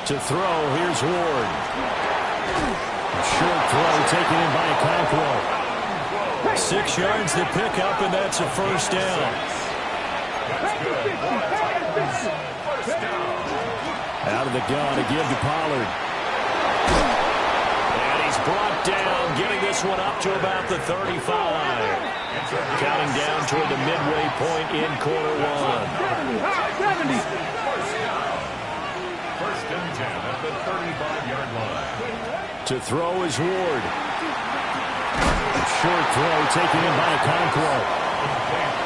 To throw, here's Ward. Short throw taken in by Okonkwo. 6 yards to pick up, and that's a first down. Out of the gun to give to Pollard. And he's brought down, getting this one up to about the 35. Counting down toward the midway point in quarter one. First and 10 at the 35-yard line. To throw is Ward. Short throw taken in by Okonkwo.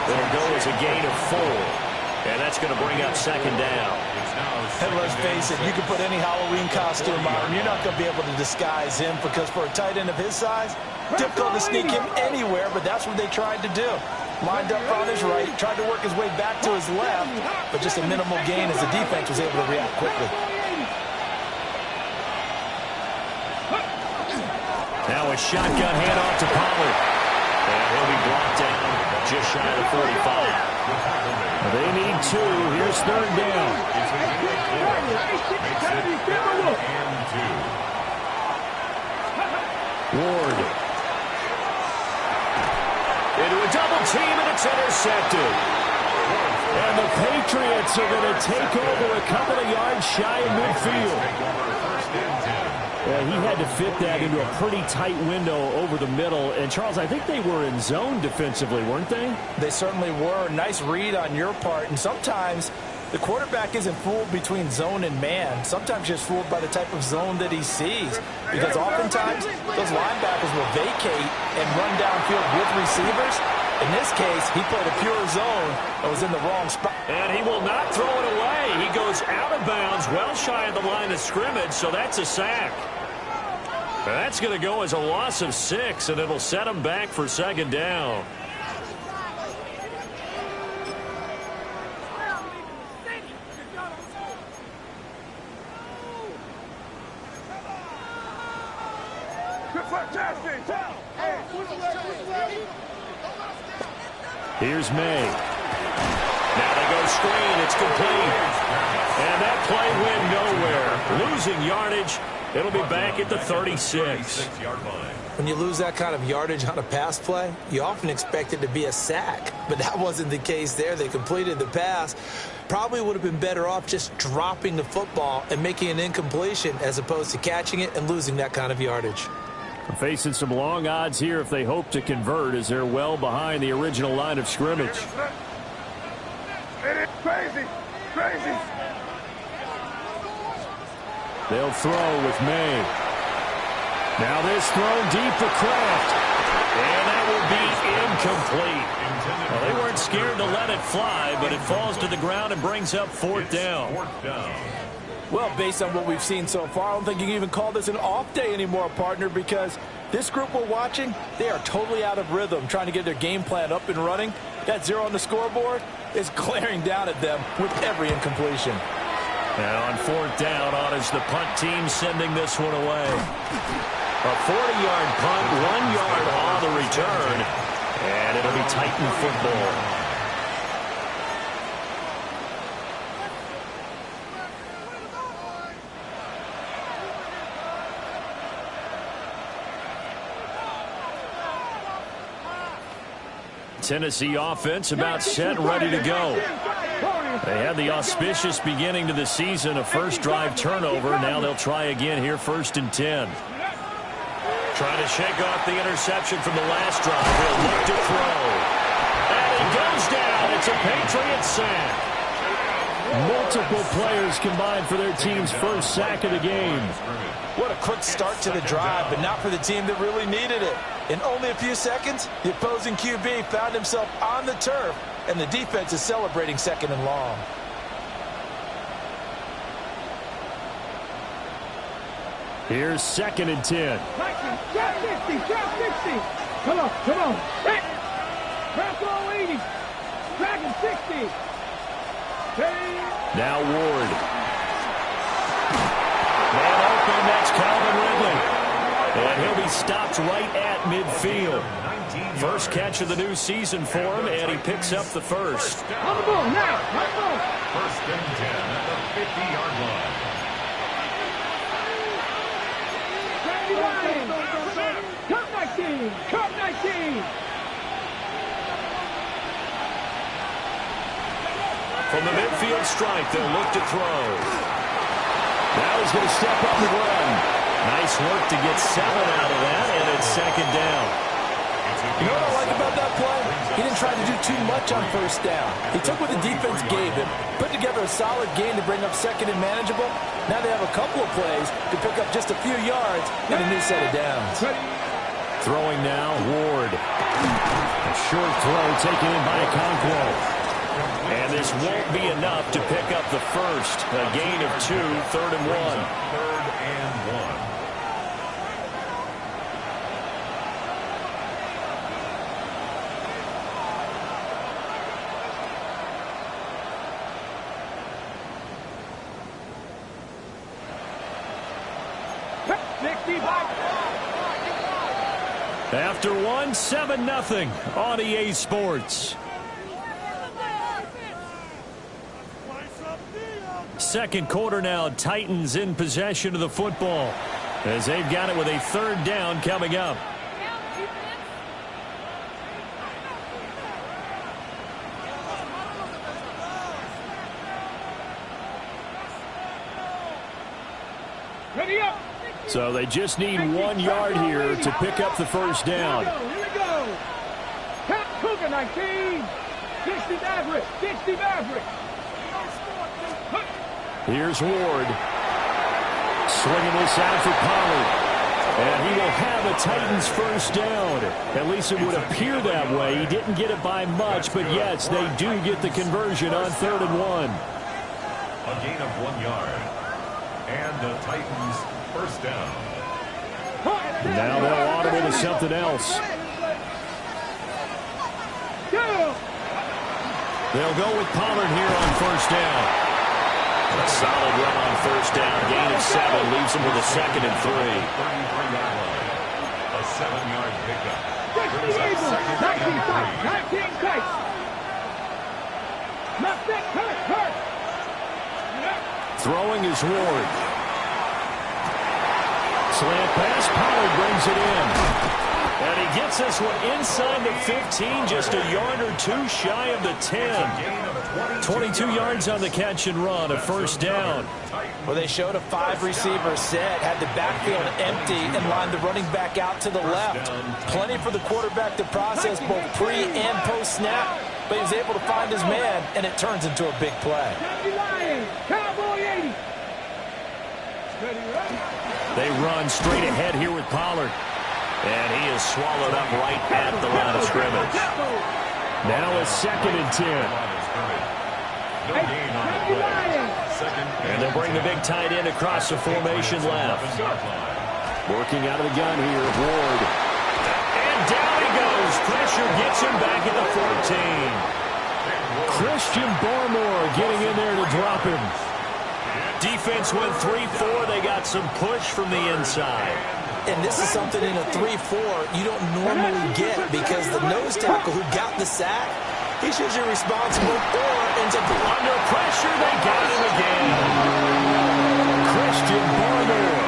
It'll go as a gain of 4. And that's going to bring up second down. And let's face it, you can put any Halloween costume on him. You're not going to be able to disguise him because for a tight end of his size, difficult to sneak him anywhere, but that's what they tried to do. Lined up on his right, tried to work his way back to his left, but just a minimal gain as the defense was able to react quickly. Now a shotgun handoff to Pollard. And he'll be brought down just shy of the 45. They need 2. Here's third down. Ward. Into a double team, and it's intercepted. And the Patriots are going to take over a couple of yards shy of midfield. Yeah, he had to fit that into a pretty tight window over the middle. And, Charles, I think they were in zone defensively, weren't they? They certainly were. Nice read on your part. And sometimes the quarterback isn't fooled between zone and man. Sometimes just fooled by the type of zone that he sees. Because oftentimes those linebackers will vacate and run downfield with receivers. In this case, he played a pure zone that was in the wrong spot. And he will not throw it away. He goes out of bounds, well shy of the line of scrimmage, so that's a sack. That's going to go as a loss of 6, and it'll set him back for second down. Here's May. Now they go screen. It's complete. And that play went nowhere. Losing yardage. It'll be back at the 36. When you lose that kind of yardage on a pass play, you often expect it to be a sack. But that wasn't the case there. They completed the pass. Probably would have been better off just dropping the football and making an incompletion as opposed to catching it and losing that kind of yardage. Facing some long odds here if they hope to convert as they're well behind the original line of scrimmage. It is crazy, crazy. They'll throw with May. Now this thrown deep for Kraft. And that will be incomplete. Well, they weren't scared to let it fly, but it falls to the ground and brings up fourth down. Well, based on what we've seen so far, I don't think you can even call this an off day anymore, partner, because this group we're watching, they are totally out of rhythm, trying to get their game plan up and running. That 0 on the scoreboard is glaring down at them with every incompletion. Now on fourth down, on is the punt team sending this one away. A 40-yard punt, 1 yard on the return, and it'll be Titan football. Tennessee offense about set and ready to go. They had the auspicious beginning to the season, a first drive turnover. Now they'll try again here, 1st and 10. Trying to shake off the interception from the last drive. He'll look to throw. And it goes down. It's a Patriot sack. Multiple players combined for their team's first sack of the game. What a quick start to the drive, but not for the team that really needed it. In only a few seconds, the opposing QB found himself on the turf, and the defense is celebrating 2nd and long. Here's 2nd and 10. Drop 50, drop 60. Come on, come on. Drop all 80. Dragon 60. Now Ward. Man open, that's Calvin Ridley. And he'll be stopped right at midfield. First catch of the new season for him, and he picks up the first. On the ball now, on the ball. 1st and 10 at the 50-yard line. From the midfield stripe, they'll look to throw. Now he's going to step up and run. Nice work to get 7 out of that, and it's second down. You know what I like about that play? He didn't try to do too much on first down. He took what the defense gave him, put together a solid game to bring up second and manageable. Now they have a couple of plays to pick up just a few yards and a new set of downs. Throwing now, Ward. A short throw taken in by Okonkwo. And this won't be enough to pick up the first. A gain of 2, 3rd and 1. 3rd and 1. After 1, 7-0 on EA Sports. Second quarter now, Titans in possession of the football as they've got it with a 3rd down coming up. Ready up. So they just need 1 yard here to pick up the first down. Here we go. Count Cougar 19. 60 Maverick. 60 Maverick. Here's Ward. Swinging this out for Pollard. And he will have a Titans first down. At least it would appear that way. He didn't get it by much, but yes, they do get the conversion on 3rd and 1. A gain of 1 yard. And the Titans first down. Now they'll audible to something else. They'll go with Pollard here on first down. A solid run on first down. Gain of 7 leaves them with a 2nd and 3. 33-yard line. A 7-yard pickup. 19 Kites. Not that hurt. Throwing is Ward. Slant pass, Pollard brings it in. And he gets this one inside the 15, just a yard or 2 shy of the 10. 22 yards on the catch and run, a first down. Well, they showed a 5-receiver set, had the backfield empty, and lined the running back out to the left. Plenty for the quarterback to process both pre- and post-snap, but he was able to find his man, and it turns into a big play. Cowboy 80. They run straight ahead here with Pollard. And he is swallowed up right at the line of scrimmage. Now a 2nd and 10. And they'll bring the big tight end across the formation left. Working out of the gun here, Ward. And down he goes. Pressure gets him back at the 14. Christian Barmore getting in there to drop him. Defense went 3-4. They got some push from the inside. And this is something in a 3-4 you don't normally get because the nose tackle who got the sack, he's usually responsible or ends up under pressure. They got him again. Christian Barmore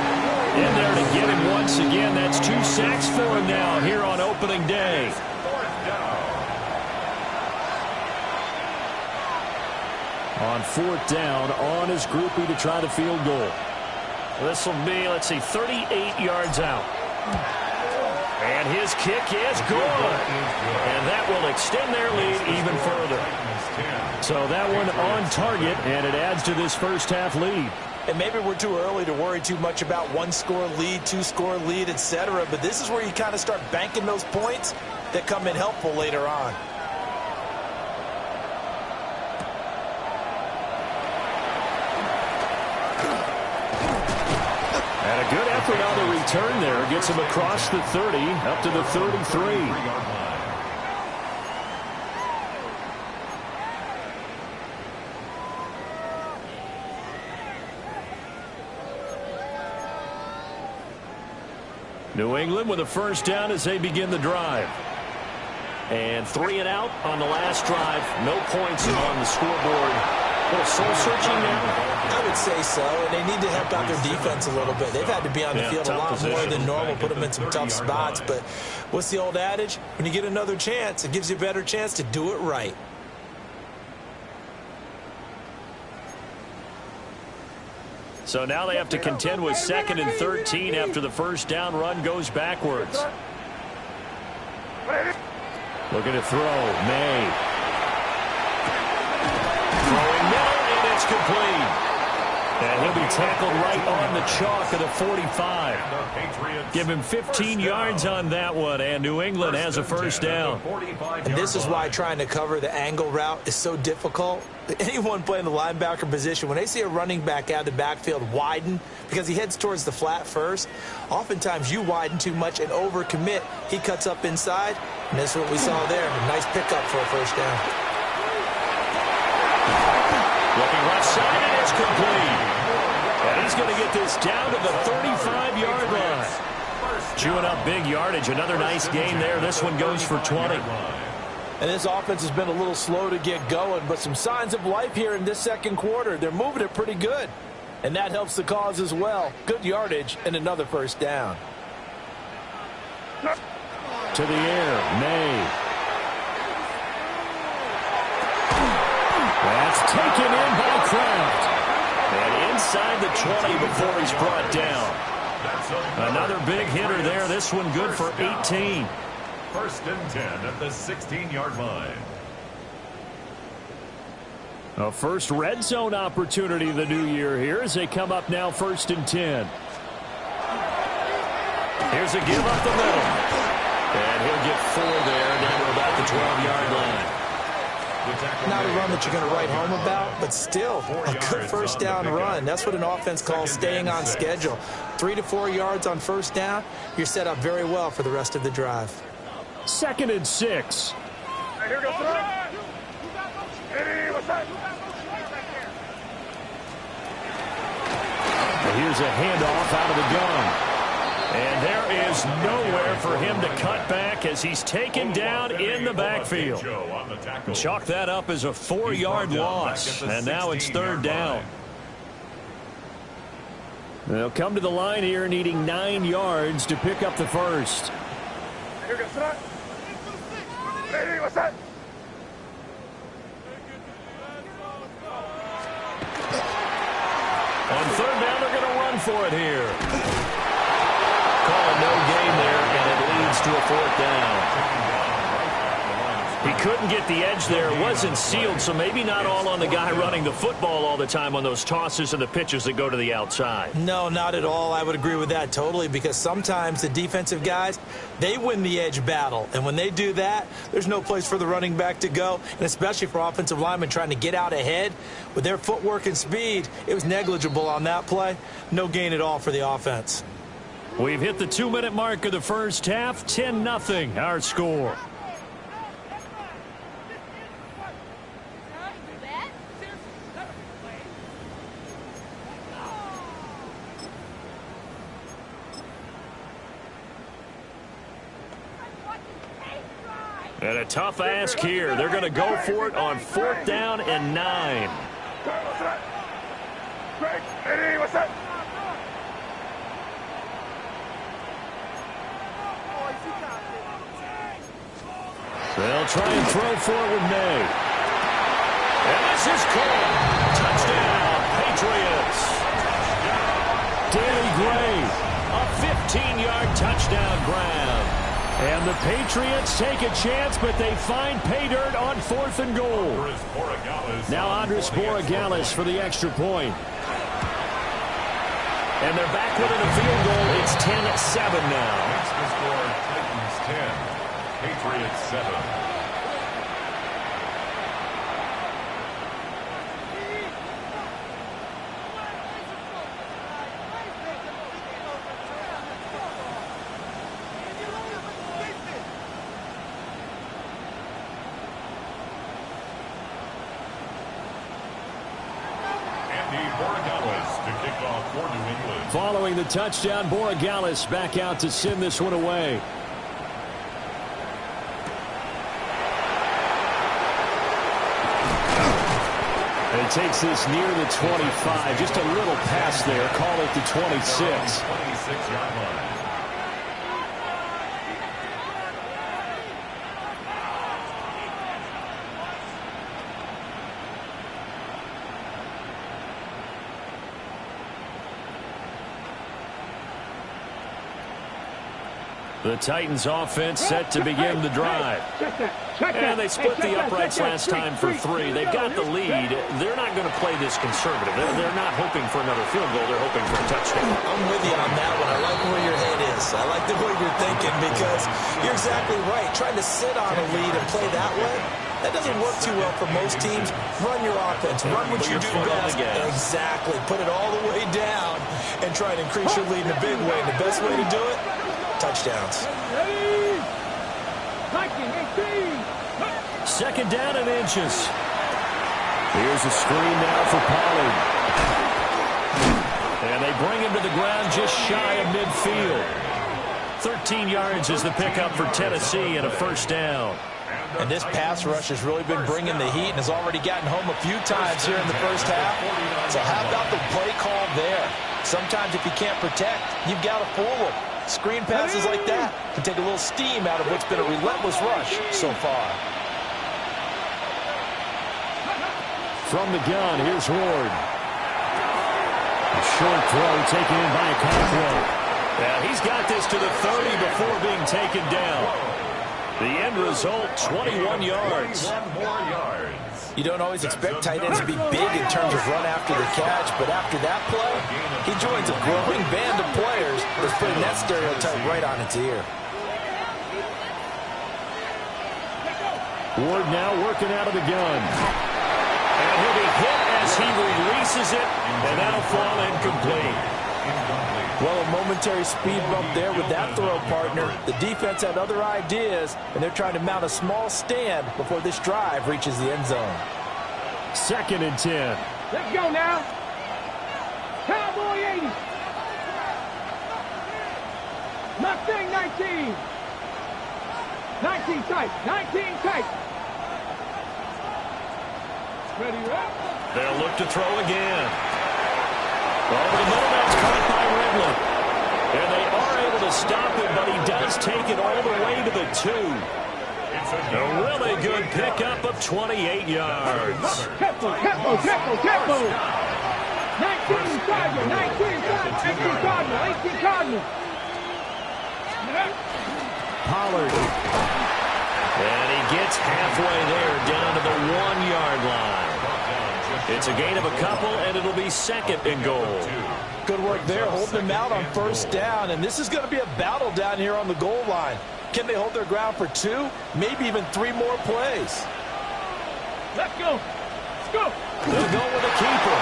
in there to get him once again. That's 2 sacks for him now here on opening day. On 4th down, on his groupie to try the field goal. This will be, 38 yards out. And his kick is good. And that will extend their lead even further. So that one on target, and it adds to this first half lead. And maybe we're too early to worry too much about 1-score lead, 2-score lead, etc. But this is where you kind of start banking those points that come in helpful later on. And a good effort on the return there. Gets him across the 30, up to the 33. New England with a first down as they begin the drive. And 3 and out on the last drive. No points on the scoreboard. A little soul-searching now? I would say so, and they need to help out their defense a little bit. They've had to be on the field a lot more than normal, put them in some tough spots. But what's the old adage? When you get another chance, it gives you a better chance to do it right. So now they have to contend with 2nd and 13 after the first down run goes backwards. Looking to throw. May. Throwing middle, and it's complete. And he'll be tackled right on the chalk of the 45. Give him 15 yards on that one, and New England has a first down. And this is why trying to cover the angle route is so difficult. Anyone playing the linebacker position, when they see a running back out of the backfield widen, because he heads towards the flat first, oftentimes you widen too much and overcommit. He cuts up inside, and that's what we saw there. A nice pickup for a first down. Looking left side, and it's complete. And he's going to get this down to the 35-yard line. Chewing up big yardage. Another nice gain there. This one goes for 20. And this offense has been a little slow to get going, but some signs of life here in this second quarter. They're moving it pretty good. And that helps the cause as well. Good yardage and another first down. To the air, May. That's taken in by Kraft. And inside the 20 before he's brought down. Another big hitter there. This one good for 18. 1st and 10 at the 16-yard line. A first red zone opportunity of the new year here as they come up now 1st and 10. Here's a give up the middle. And he'll get 4 there down to about the 12-yard line. Not a run that you're going to write home about, but still a good first down run. That's what an offense calls staying on schedule. 3 to 4 yards on first down, you're set up very well for the rest of the drive. 2nd and 6. Here's a handoff out of the gun. And there is nowhere for him to cut back as he's taken down in the backfield. Chalk that up as a 4-yard loss. And now it's 3rd down. They'll come to the line here needing 9 yards to pick up the first. On 3rd down, they're going to run for it here. Call it no gain there, and it leads to a 4th down. He couldn't get the edge there. It wasn't sealed, so maybe not all on the guy running the football all the time on those tosses and the pitches that go to the outside. No, not at all. I would agree with that totally, because sometimes the defensive guys, they win the edge battle. And when they do that, there's no place for the running back to go, and especially for offensive linemen trying to get out ahead. With their footwork and speed, it was negligible on that play. No gain at all for the offense. We've hit the 2-minute mark of the first half. 10-0 our score. And a tough ask here. They're going to go for it on 4th down and 9. They'll try and throw for it with May. And this is caught. Touchdown, Patriots. Daly Gray, a 15-yard touchdown grab. And the Patriots take a chance, but they find pay dirt on 4th and goal. Now Andres Borregales for the extra point. And they're back within a field goal. It's 10-7 now. That's the score. Titans 10, Patriots 7. Following the touchdown, Borregales back out to send this one away. And it takes this near the 25. Just a little pass there. Call it the 26. 26-yard line. The Titans offense set to begin the drive. And they split the uprights last time for 3. They've got the lead. They're not going to play this conservative. They're not hoping for another field goal. They're hoping for a touchdown. I'm with you on that one. I like where your head is. I like the way you're thinking because you're exactly right. Trying to sit on a lead and play that way, that doesn't work too well for most teams. Run your offense. Run what you do best. Exactly. Put it all the way down and try to increase your lead in a big way. And the best way to do it, touchdowns. Second down and inches. Here's a screen now for Pollard. And they bring him to the ground just shy of midfield. 13 yards is the pickup for Tennessee and a first down. And this pass rush has really been bringing the heat and has already gotten home a few times here in the first half. So how about the play call there? Sometimes if you can't protect, you've got to fool them. Screen passes like that can take a little steam out of what's been a relentless rush so far. From the gun, here's Ward. A short throw taken in by Okonkwo. Yeah, he's got this to the 30 before being taken down. The end result, 21 yards. 21 more yards. You don't always expect tight ends to be big in terms of run after the catch, but after that play, he joins a growing band of players that's putting that stereotype right on its ear. Ward now working out of the gun. And he'll be hit as he releases it, and that'll fall incomplete. Well, a momentary speed bump there with that throw, partner. The defense had other ideas, and they're trying to mount a small stand before this drive reaches the end zone. 2nd and 10. Let's go now. Cowboy 80. Mustang 19. 19 tight. 19 tight. Ready, up. They'll look to throw again. Over the middle, that's caught by Ridley. And they are able to stop him, but he does take it all the way to the 2. A really good pickup of 28 yards. Tempo. 19 Cardinal. 19 Cardinal. 18 Cardinal. Pollard. And he gets halfway there down to the 1-yard line. It's a gain of a couple, and it'll be 2nd and goal. Good work there, holding them out on first down, and this is going to be a battle down here on the goal line. Can they hold their ground for 2, maybe even 3 more plays? Let's go. Let's go. They'll go with the keeper.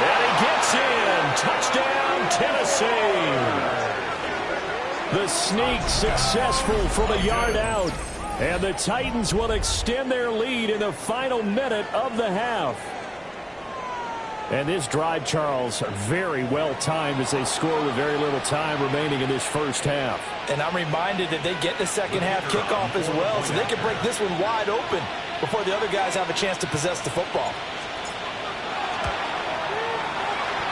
And he gets in. Touchdown, Tennessee. The sneak successful from a yard out. And the Titans will extend their lead in the final minute of the half. And this drive, Charles, very well timed as they score with very little time remaining in this first half. And I'm reminded that they get the second half kickoff as well, so they can break this one wide open before the other guys have a chance to possess the football.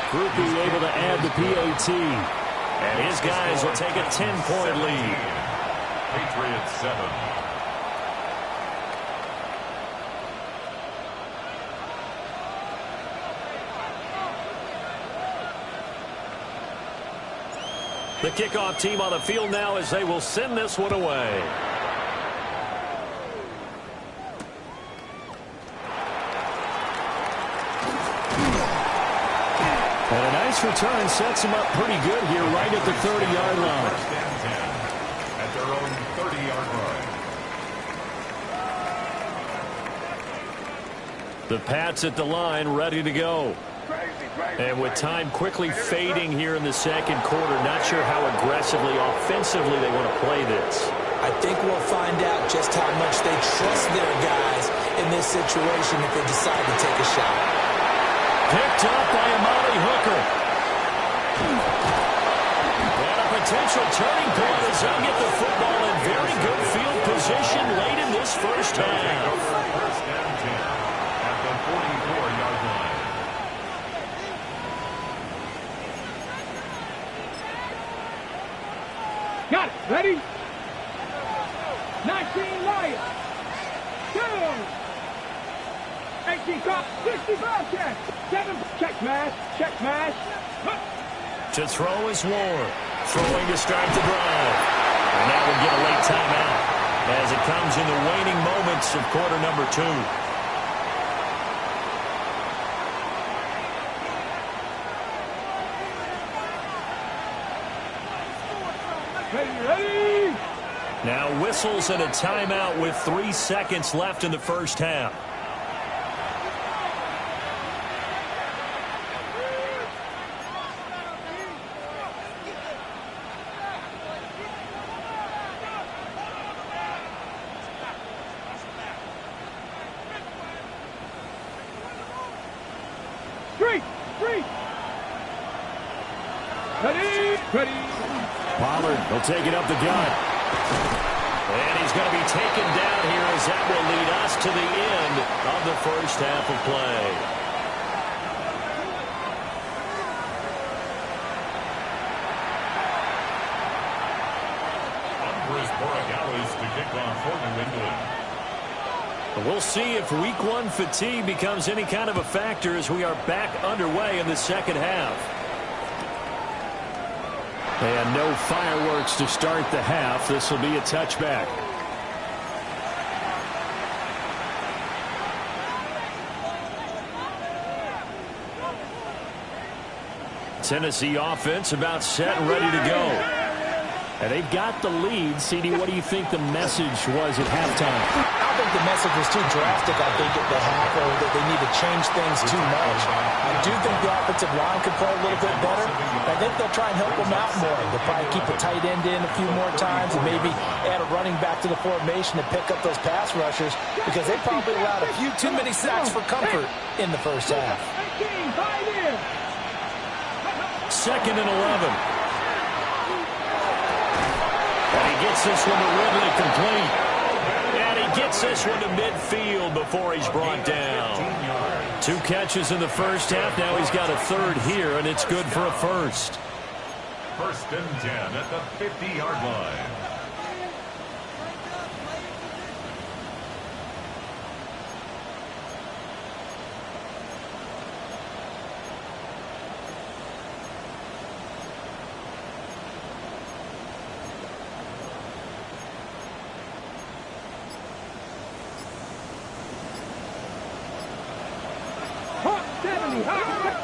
Grupe able to add the PAT. And his guys will take a 10-point lead. Patriots 7. The kickoff team on the field now as they will send this one away. And a nice return sets them up pretty good here right at the 30-yard line. First and 10 at their own 30-yard line. The Pats at the line ready to go. And with time quickly fading here in the second quarter, not sure how aggressively, offensively they want to play this. I think we'll find out just how much they trust their guys in this situation if they decide to take a shot. Picked up by Amari Hooker. And a potential turning point as they'll get the football in very good field position late in this first half. First and 10 at the 44-yard line. Got it. Ready? 19 Lions. 2. 18 Cop. 65 check. 7. Check smash. Check smash. To throw is Ward. Throwing to start the drive. And now we'll get a late timeout as it comes in the waning moments of quarter number 2. Ready? Now whistles and a timeout with 3 seconds left in the first half. Ready. Pollard will take it up the gut. And he's going to be taken down here as that will lead us to the end of the first half of play. Andres Borregales to kick off for New England. We'll see if week 1 fatigue becomes any kind of a factor as we are back underway in the second half. And no fireworks to start the half. This will be a touchback. Tennessee offense about set and ready to go. And they've got the lead. CD, what do you think the message was at halftime? I think the message was too drastic, I think, at the half, or that they need to change things too much. I do think the offensive line could play a little bit better. I think they'll try and help them out more. They'll probably keep a tight end in a few more times and maybe add a running back to the formation to pick up those pass rushers because they probably allowed a few too many sacks for comfort in the first half. 2nd and 11. And he gets this one to Ridley complete. And he gets this one to midfield before he's brought down. 2 catches in the first half. Now he's got a 3rd here, and it's good for a first. 1st and 10 at the 50-yard line.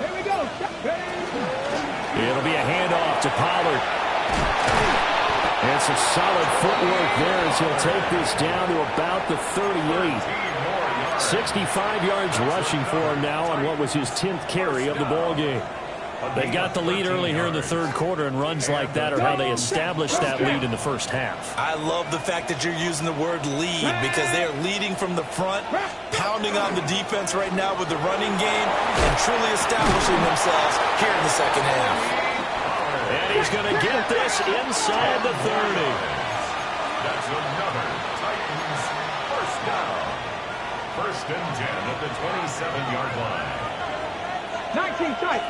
Here we go. It'll be a handoff to Pollard. And some solid footwork there as he'll take this down to about the 38. 65 yards rushing for him now on what was his 10th carry of the ball game. They've got the lead early here in the 3rd quarter, and runs like that are how they established that lead in the first half. I love the fact that you're using the word lead because they are leading from the front, pounding on the defense right now with the running game, and truly establishing themselves here in the second half. And he's going to get this inside the 30. That's another Titans first down. 1st and 10 at the 27-yard line. 19 tight.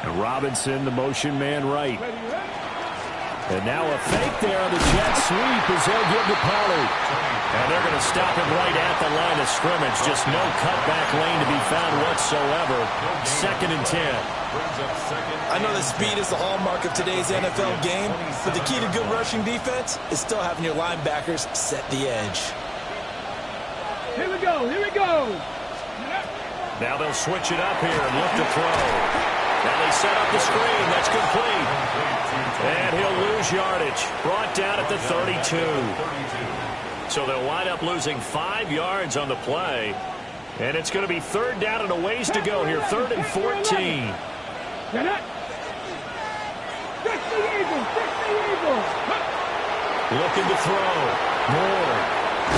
And Robinson, the motion man right. And now a fake there on the jet sweep as they'll give to Pollard. And they're going to stop him right at the line of scrimmage. Just no cutback lane to be found whatsoever. 2nd and 10. I know that speed is the hallmark of today's NFL game, but the key to good rushing defense is still having your linebackers set the edge. Here we go. Now they'll switch it up here and look to throw. Now they set up the screen. That's complete. And he'll lose yardage. Brought down at the 32. So they'll wind up losing 5 yards on the play. And it's going to be 3rd down and a ways to go here. 3rd and 14. Looking to throw. Moore.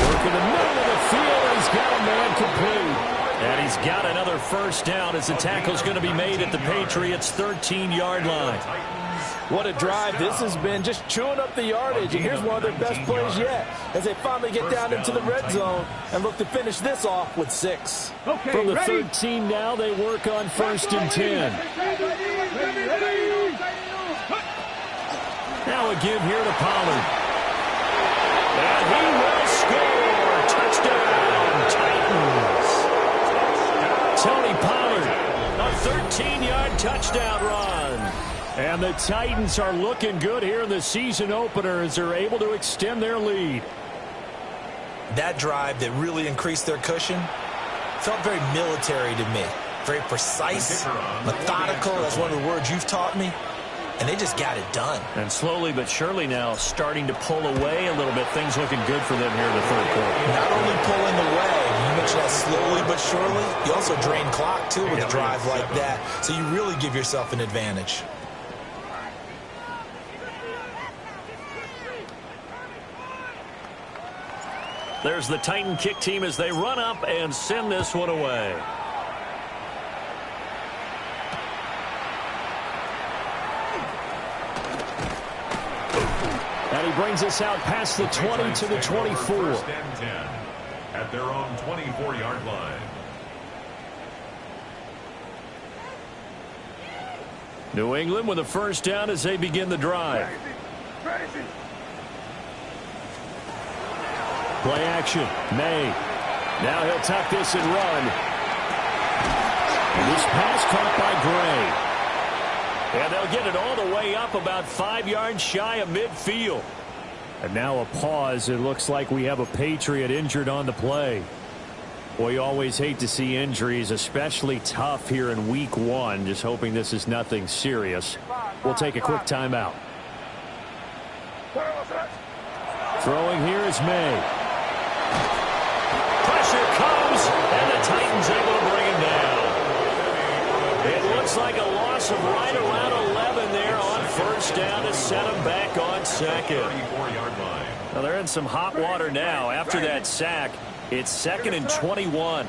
Working the middle of the field. And he's got a man complete. And he's got another first down as the tackle's going to be made at the Patriots' 13-yard line. What a drive this has been, just chewing up the yardage. And here's one of their best plays yet as they finally get down into the red zone and look to finish this off with 6. From the 13 now, they work on 1st and 10. Now a give here to Pollard. And he will score. Touchdown, Titans. Tony Pollard, a 13-yard touchdown run. And the Titans are looking good here in the season opener as they're able to extend their lead. That drive that really increased their cushion felt very military to me. Very precise, methodical. That's one of the words you've taught me. And they just got it done. And slowly but surely now starting to pull away a little bit. Things looking good for them here in the third quarter. Not only pulling away, you mentioned that slowly but surely, you also drain clock too with a drive like that. So you really give yourself an advantage. There's the Titan kick team as they run up and send this one away. And he brings us out past the 20 to the 24. First and 10 at their own 24-yard line. New England with a first down as they begin the drive. Play action. May. Now he'll tuck this and run. And this pass caught by Gray. And they'll get it all the way up about 5 yards shy of midfield. And now a pause. It looks like we have a Patriot injured on the play. Boy, you always hate to see injuries, especially tough here in week 1. Just hoping this is nothing serious. We'll take a quick timeout. Throwing here is May. Pressure comes, and the Titans able to bring him down. It looks like a loss of right around 11 there on first down to set him back on second. 34-yard line. Now they're in some hot water now. After that sack, it's 2nd and 21.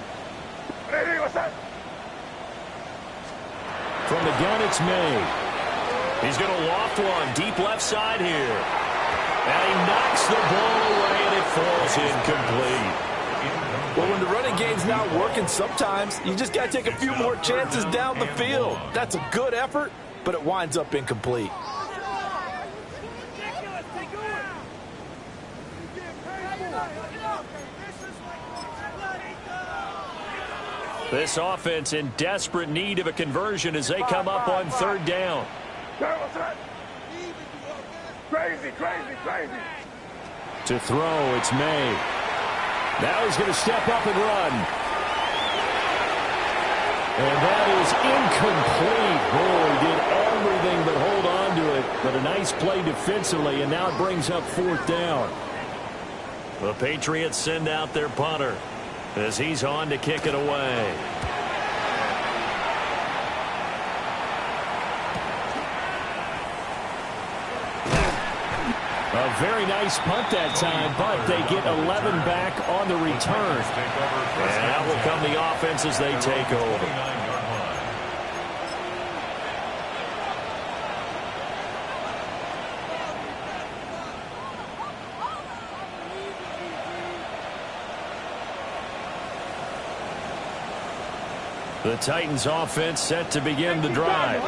From the gun, it's May. He's going to loft one deep left side here. And he knocks the ball away, and it falls incomplete. Well, when the running game's not working, sometimes you just got to take a few more chances down the field. That's a good effort, but it winds up incomplete. This offense in desperate need of a conversion as they come up on third down. Crazy. To throw, it's May. Now he's going to step up and run. And that is incomplete. Boy, he did everything but hold on to it. But a nice play defensively, and now it brings up 4th down. The Patriots send out their punter as he's on to kick it away. A very nice punt that time, but they get 11 back on the return. And out will come the offense as they take over. The Titans offense set to begin the drive.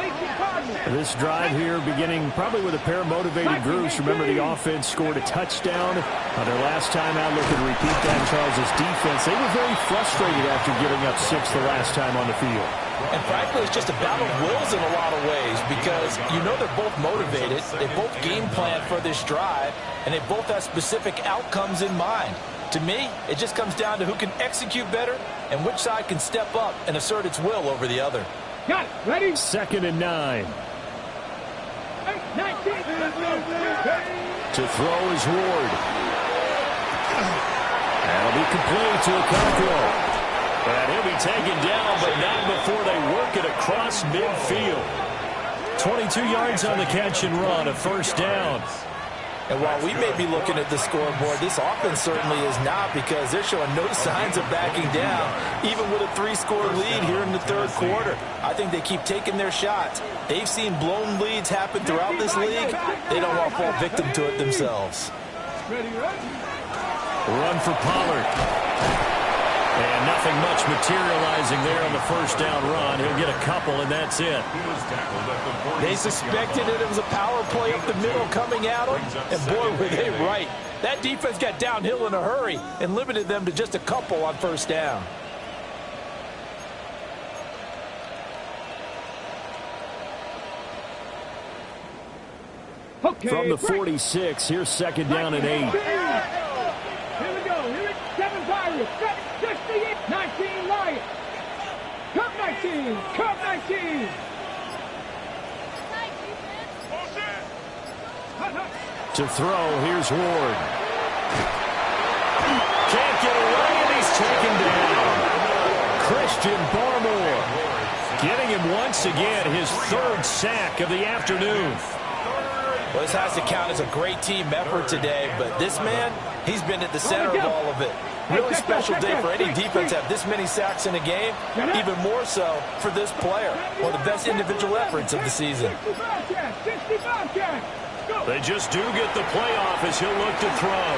This drive here beginning probably with a pair of motivated groups. Remember, the offense scored a touchdown on their last time out. Looking to repeat that. Charles' defense, they were very frustrated after giving up 6 the last time on the field. And frankly, it's just a battle of wills in a lot of ways because you know they're both motivated. They both game plan for this drive, and they both have specific outcomes in mind. To me, it just comes down to who can execute better and which side can step up and assert its will over the other. Got it. Ready? 2nd and 9. 19. To throw is Ward. That'll be complete to Okonkwo. And he'll be taken down, but not before they work it across midfield. 22 yards on the catch and run, a first down. And while we may be looking at the scoreboard, this offense certainly is not because they're showing no signs of backing down, even with a 3-score lead here in the third quarter. I think they keep taking their shots. They've seen blown leads happen throughout this league. They don't want to fall victim to it themselves. Run for Pollard. And nothing much materializing there on the first down run. He'll get a couple, and that's it. They suspected it was a power play up the middle coming at them, and boy, were they right. That defense got downhill in a hurry and limited them to just a couple on first down. From the 46, here's second down and 8. Here we go. Here it 7 Pirates. 68. 19 Lions. Cup 19. Cup 19. To throw, here's Ward. Can't get away, and he's taken down. Christian Barmore getting him once again his 3rd sack of the afternoon. Well, this has to count as a great team effort today, but this man, he's been at the center of all of it. Really special day for any defense to have this many sacks in a game, even more so for this player. One of the best individual efforts of the season. They just do get the playoff as he'll look to throw.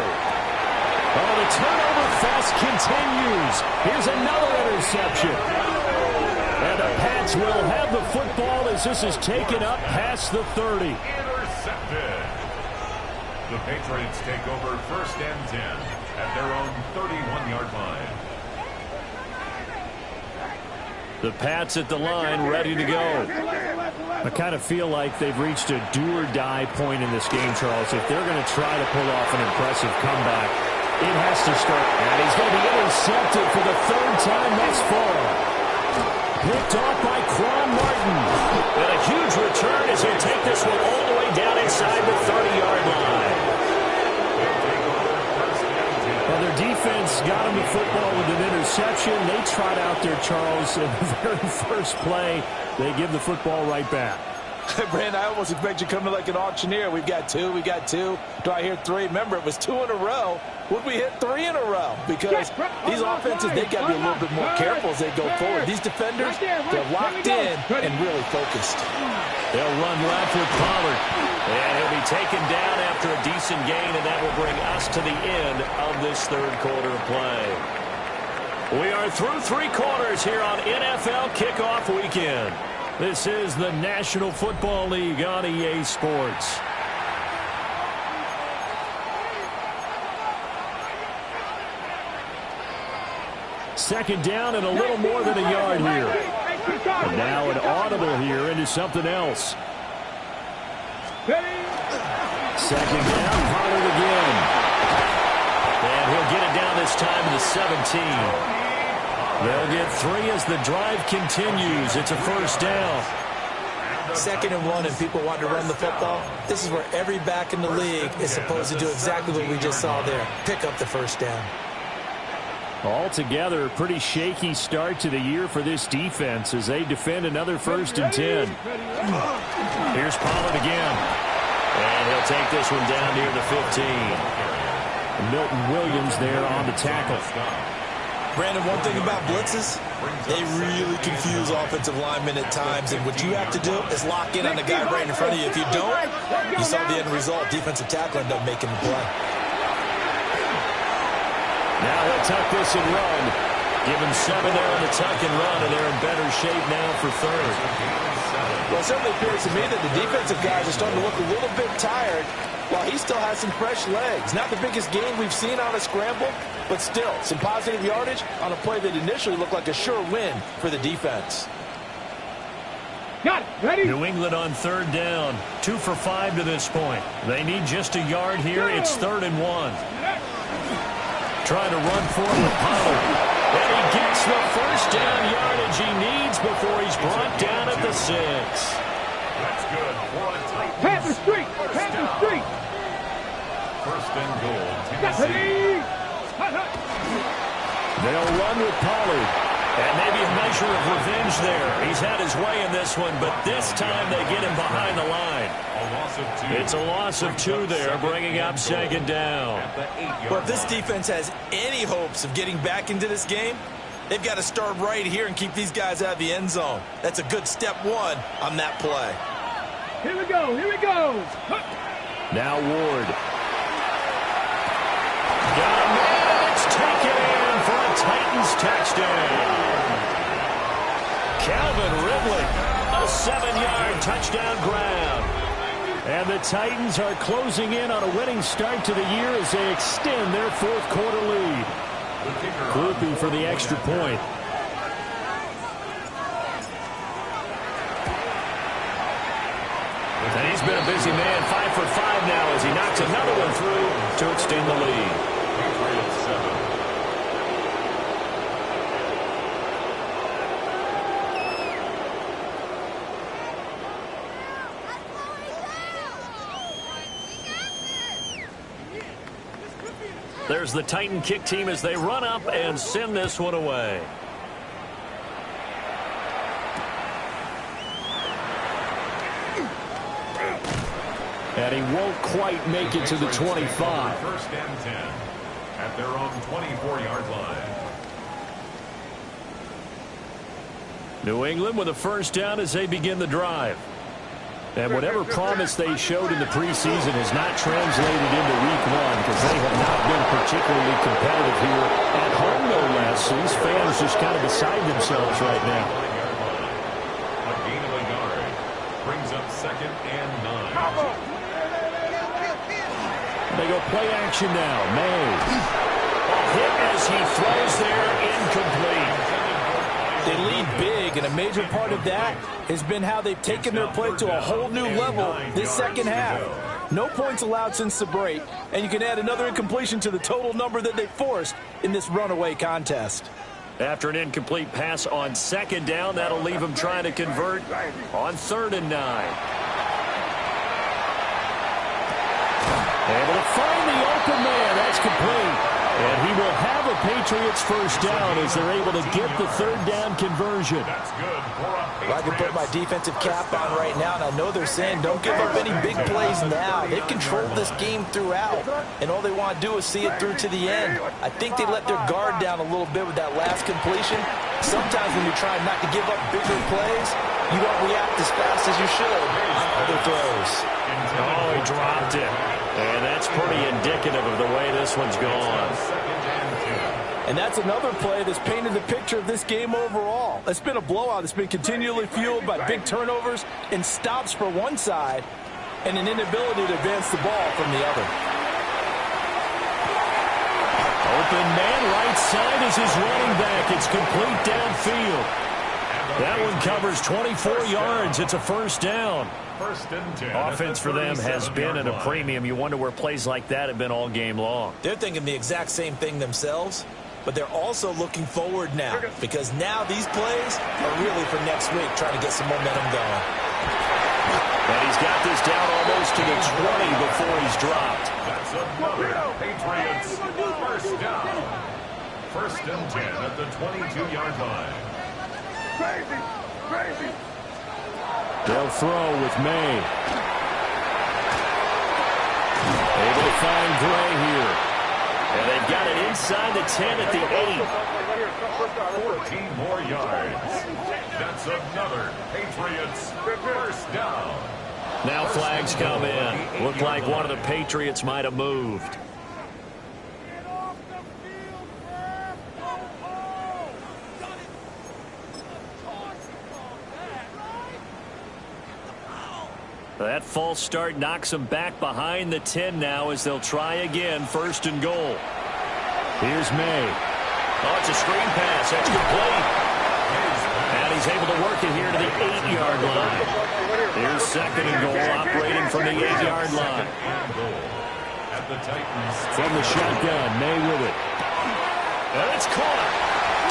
Oh, the turnover fest continues. Here's another interception. And the Pats will have the football as this is taken up past the 30. Intercepted. The Patriots take over 1st and 10 at their own 31-yard line. The Pats at the line, ready to go. I kind of feel like they've reached a do-or-die point in this game, Charles. If they're going to try to pull off an impressive comeback, it has to start. And he's going to be intercepted for the 3rd time thus far. Picked off by Quan Martin. And a huge return as he'll take this one all the way down inside the 30-yard line. Well, their defense got him the football with an interception. They trot out there, Charles, in the very first play. They give the football right back. Brandon, I almost expect you coming like an auctioneer. We've got 2, we got 2. Do I hear 3? Remember, it was 2 in a row. Would we hit 3 in a row? Because these offenses, they got to be a little bit more careful as they go forward. These defenders, they're locked in and really focused. They'll run left with Pollard. And he'll be taken down after a decent gain, and that will bring us to the end of this 3rd quarter of play. We are through 3 quarters here on NFL Kickoff Weekend. This is the National Football League on EA Sports. Second down and a little more than a yard here. And now an audible here into something else. Second down, Pollard again. And he'll get it down this time to the 17. They'll get 3 as the drive continues. It's a 1st down. 2nd and 1 and people want to run the football. This is where every back in the league is supposed to do exactly what we just saw there. Pick up the 1st down. Altogether, a pretty shaky start to the year for this defense as they defend another 1st and 10. Here's Pollard again. And he'll take this one down near the 15. Milton Williams there on the tackle. Brandon, one thing about blitzes, they really confuse offensive linemen at times, and what you have to do is lock in on the guy right in front of you. If you don't, you saw the end result. Defensive tackle ended up making the play. Now he'll tuck this and run. Give him 7 there on the tuck and run, and they're in better shape now for 3rd. Well, it certainly appears to me that the defensive guys are starting to look a little bit tired while he still has some fresh legs. Not the biggest game we've seen on a scramble, but still some positive yardage on a play that initially looked like a sure win for the defense. Got it. Ready? New England on 3rd down. 2 for 5 to this point. They need just a yard here. It's 3rd and 1. Trying to run forward with Pollard. And he gets the 1st down yardage he needs before he's brought down at the 6. That's good. Panther Street. Panther Street. 1st and goal, Tennessee. They'll run with Pollard. And maybe a measure of revenge there. He's had his way in this one, but this time they get him behind the line. It's a loss of 2 there, bringing up 2nd down. Well, if this defense has any hopes of getting back into this game, they've got to start right here and keep these guys out of the end zone. That's a good step 1 on that play. Here we go. Here we go. Now Ward. Got a man. It's taken in for a Titans touchdown. Calvin Ridley, a 7-yard touchdown grab. And the Titans are closing in on a winning start to the year as they extend their 4th quarter lead. Grouping for the extra point. And he's been a busy man. 5 for 5 now as he knocks another one through to extend the lead. Patriots 7. There's the Titan kick team as they run up and send this one away. And he won't quite make it to the 25. First and 10 at their own 24-yard line. New England with a first down as they begin the drive. And whatever promise they showed in the preseason has not translated into week 1 because they have not been particularly competitive here at home, no less. So these fans just kind of beside themselves right now. A gain of a yard brings up 2nd and 9. They go play action now. May. A hit as he throws there, incomplete. They lead big, and a major part of that has been how they've taken their play to a whole new level this second half. No points allowed since the break, and you can add another incompletion to the total number that they forced in this runaway contest. After an incomplete pass on 2nd down, that'll leave him trying to convert on 3rd and 9. Able to find the open man. That's complete. And he will have a Patriots first down as they're able to get the 3rd down conversion. That's good for a I can put my defensive cap on right now, and I know they're saying don't give up any big plays now. They've controlled this game throughout, and all they want to do is see it through to the end. I think they let their guard down a little bit with that last completion. Sometimes when you're trying not to give up bigger plays, you don't react as fast as you should on other throws. Oh, he dropped it. And that's pretty indicative of the way this one's gone. And that's another play that's painted the picture of this game overall. It's been a blowout. It's been continually fueled by big turnovers and stops for one side and an inability to advance the ball from the other. Open man right side is his running back. It's complete downfield. That one covers 24 yards. It's a first down. First and 10. Offense for them has been at a premium. You wonder where plays like that have been all game long. They're thinking the exact same thing themselves, but they're also looking forward now because now these plays are really for next week, trying to get some momentum going. And he's got this down almost to the 20 before he's dropped. That's another Patriots first down. First and 10 at the 22-yard line. Crazy. They'll throw with May. Able to find Gray here. And they've got it inside the 10 at the 8. 14 more yards. That's another Patriots first down. Now flags come in. Looked like one of the Patriots might have moved. That false start knocks them back behind the 10 now as they'll try again, 1st and goal. Here's May. Oh, it's a screen pass. That's complete. And he's able to work it here to the 8-yard line. Here's 2nd and goal, operating from the 8-yard line. From the shotgun, May with it. And it's caught.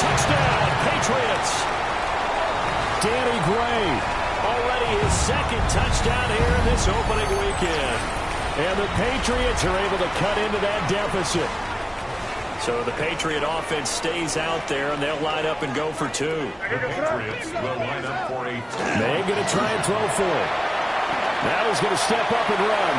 Touchdown, Patriots. Danny Gray. Already his 2nd touchdown here in this opening weekend. And the Patriots are able to cut into that deficit. So the Patriot offense stays out there, and they'll line up and go for 2. The Patriots will line up for a May going to try and throw for it. Now he's going to step up and run.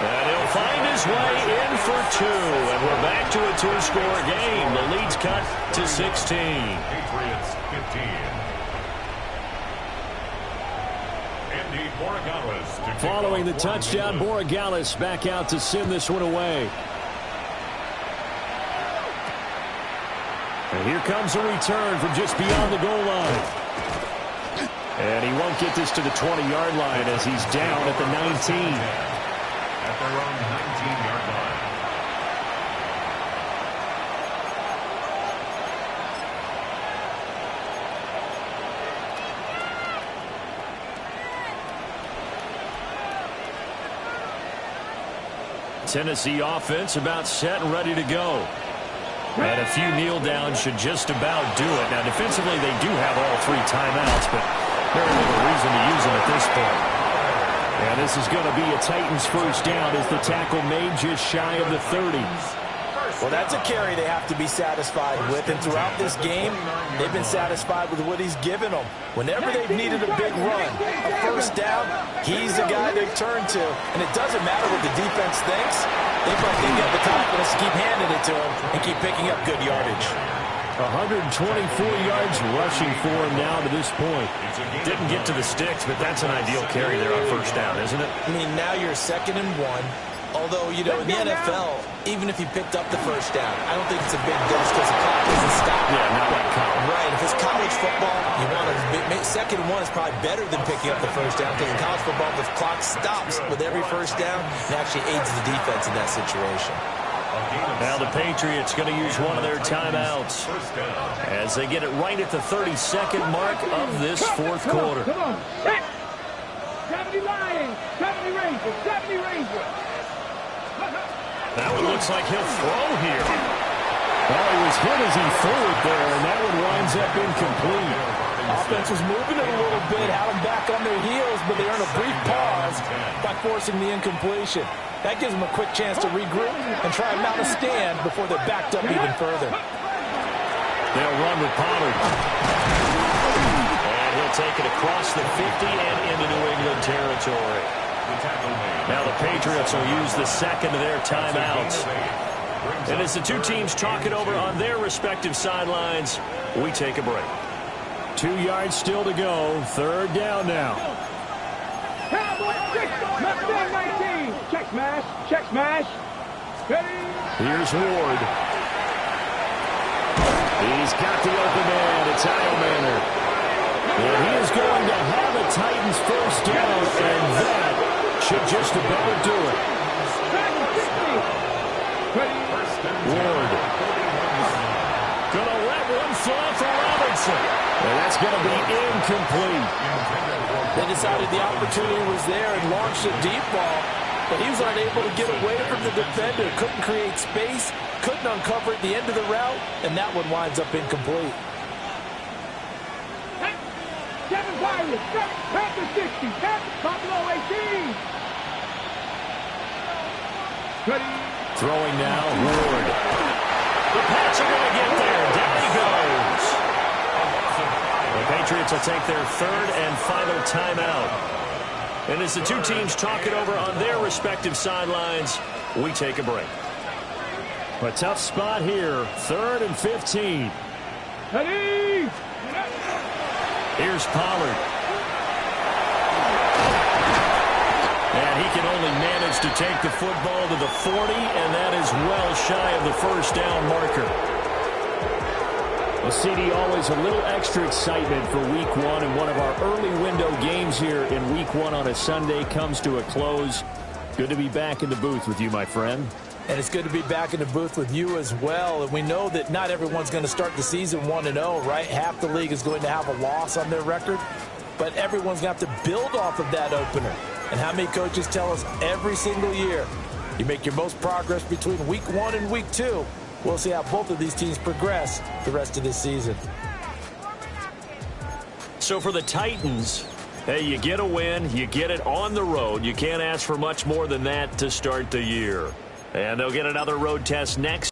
And he'll find his way in for 2. And we're back to a 2-score game. The lead's cut to 16. Patriots 15. Following the touchdown, Borregales back out to send this one away. And here comes a return from just beyond the goal line. And he won't get this to the 20-yard line as he's down at the 19. At their own 19-yard line. Tennessee offense about set and ready to go. And a few kneel downs should just about do it. Now, defensively, they do have all 3 timeouts, but very little reason to use them at this point. And this is going to be a Titans first down as the tackle made just shy of the 30. Well, that's a carry they have to be satisfied with. And throughout this game, they've been satisfied with what he's given them. Whenever they've needed a big run, a first down, he's the guy they turn to. And it doesn't matter what the defense thinks. They have the confidence to keep handing it to him and keep picking up good yardage. 124 yards rushing for him now to this point. Didn't get to the sticks, but that's an ideal carry there on first down, isn't it? I mean, now you're 2nd and 1. Although, you know, in the NFL, even if you picked up the first down, I don't think it's a big dose because the clock doesn't stop. Yeah, not like college. Right. If it's college football, you want to 2nd and 1 is probably better than picking up the first down because in college football, the clock stops with every first down and actually aids the defense in that situation. Now the Patriots going to use one of their timeouts as they get it right at the 32nd mark of this 4th quarter. Come on, set. 70 Lions, 70 Rangers, 70 Rangers. That one looks like he'll throw here. Well, he was hit as he threw it there, and that one winds up incomplete. Offense was moving it a little bit, had them back on their heels, but they earned a brief pause by forcing the incompletion. That gives them a quick chance to regroup and try and mount a stand before they're backed up even further. They'll run with Pollard. And he'll take it across the 50 and into New England territory. Now the Patriots will use the 2nd of their timeouts. And as the 2 teams talk it over on their respective sidelines, we take a break. 2 yards still to go. 3rd down now. Check smash, check smash. Here's Ward. He's got the open man. It's Eilmanor. And he is going to have a Titans first down, and that should just about do it. Ward. Gonna let one fly for Robinson. And that's going to be incomplete. They decided the opportunity was there and launched a deep ball, but he was unable to get away from the defender. Couldn't create space, couldn't uncover at the end of the route, and that one winds up incomplete. 7 Pirates, Panther 60, Buffalo 18. Throwing now, Ward. The Pats are going to get there. Down he goes. The Patriots will take their 3rd and final timeout. And as the 2 teams talk it over on their respective sidelines, we take a break. A tough spot here, 3rd and 15. Ready? Here's Pollard. And he can only manage to take the football to the 40, and that is well shy of the first down marker. Well, CD, always a little extra excitement for Week 1, and one of our early window games here in Week 1 on a Sunday comes to a close. Good to be back in the booth with you, my friend. And it's good to be back in the booth with you as well. And we know that not everyone's going to start the season 1-0, right? Half the league is going to have a loss on their record. But everyone's going to have to build off of that opener. And how many coaches tell us every single year, you make your most progress between Week 1 and Week 2. We'll see how both of these teams progress the rest of this season. So for the Titans, hey, you get a win, you get it on the road. You can't ask for much more than that to start the year. And they'll get another road test next